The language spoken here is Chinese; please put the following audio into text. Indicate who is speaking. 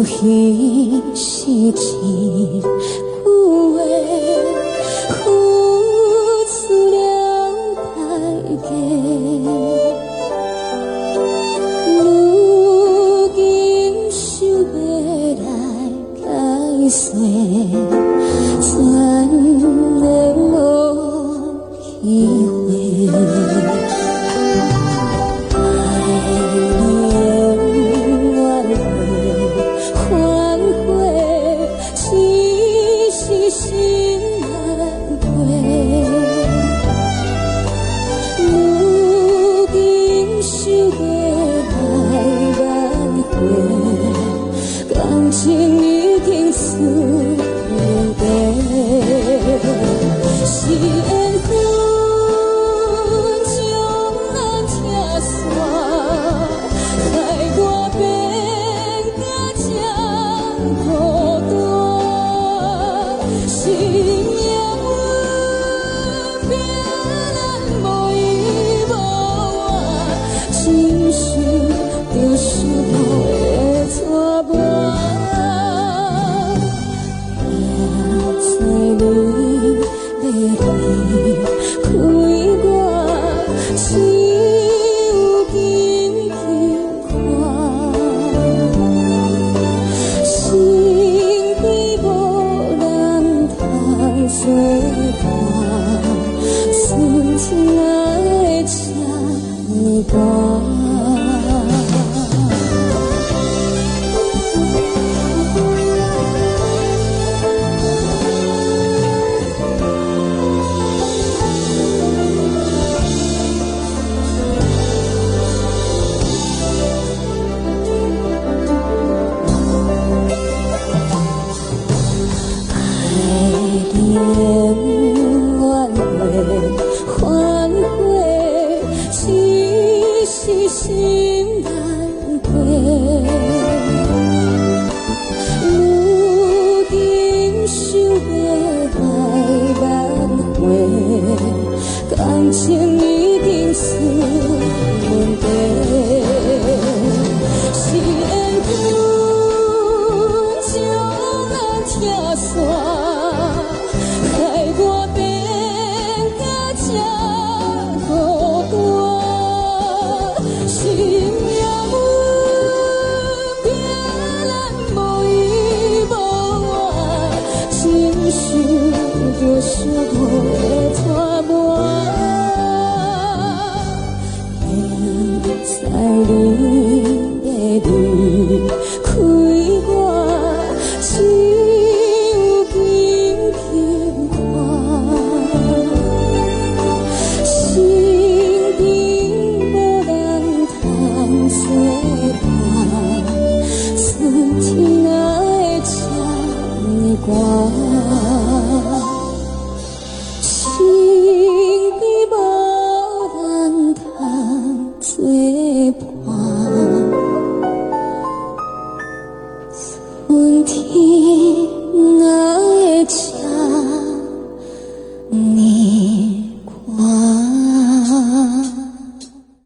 Speaker 1: 彼是一句话，付出了代价。如今想要来解释，全然无机会。感情已经输了地，是缘分将咱拆散，害我变甲这孤单。是命运拼咱无依无靠，亲像着失落的错误。开我只有紧紧看，心底无人通作伴，纯情爱这呢大。心难过，如今想要来挽回，感情已经出问题，是缘分将咱拆散，害我变甲这孤单。是命运拼咱无依无靠，亲像着失落的错误。在你的离开我，只有紧紧看。心底无人通作伴，纯情爱这呢寒。心底无人通作伴。